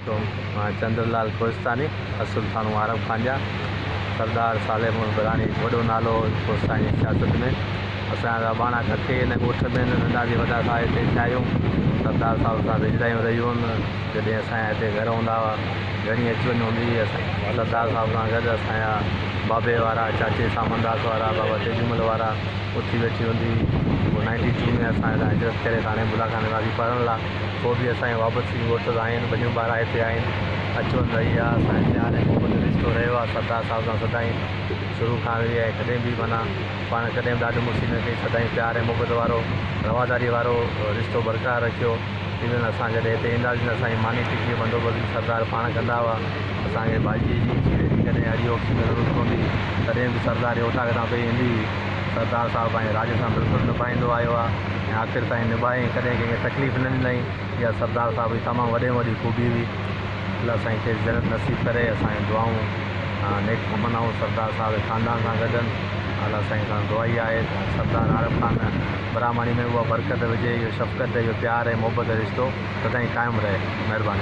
तो चंद्रलाल कोस्तानी असुल थानो आरब खांजा सरदार सालेम बरानी वॾो नालो कोस्तानी सियासत में असांजा बाणा कटे हिन ॻोठ में नंढा जी वॾा खां हिते थिया आहियूं। सरदार साहिब सां रिझरायूं रहियूं आहिनि जॾहिं असांजा हिते घर हूंदा हुआ, घणी अच वञ हूंदी हुई। सरदार साहिब सां गॾु असांजा बाबे वारा, चाचे सामनदास वारा, बाबा तेजूमल वारा उथी वेठी हूंदी। पोइ 92 में असांजा हिजरत करे हाणे बुलाखाने वारी पढ़ण लाइ पोइ बि असांजे वापसी ॻोठ आहिनि, ॿिनियूं ॿार हिते आहिनि, अचु वञु रही आहे। असांजे प्यार ऐं मोहबत रिश्तो रहियो आहे सरदार साहिब सां सदाईं शुरू खां रही आहे। कॾहिं बि माना पाण कॾहिं बि ॾाढो मुसीबत न कई, सदाईं प्यार ऐं मोहबत वारो रवादारी वारो रिश्तो बरक़रार रखियो। इवन असां जॾहिं हिते ईंदासीं त असांजी मानी टिकी जो बंदोबस्तु सरदार पाण कंदा हुआ। असांखे भाॼीअ जी खीर जी कॾहिं हरिओक्सी में ज़रूरत पवंदी तॾहिं बि सरदार ओठा खां पई ईंदी। सरदार साहिब पंहिंजे राज सां बिल्कुलु निभाईंदो आयो आहे ऐं आख़िर ताईं निभाई, कॾहिं कंहिंखे तकलीफ़ न ॾिनई। इहा सरदार साहिब जी तमामु वॾे में वॾी ख़ूबी हुई। अलाह साईं खे ज़रत नसीब करे। असांजी दुआऊं नेक तमन्नाऊं सरदार साहिब जे ख़ानदान सां गॾु आहिनि। अलाह साईं खां दुआ ई आहे सरदार आरब ख़ान बरामानी में उहा बरकत विझे, इहो शफ़क़त, इहो प्यार ऐं मोहबत रिश्तो सदाईं क़ाइमु रहे। महिरबानी।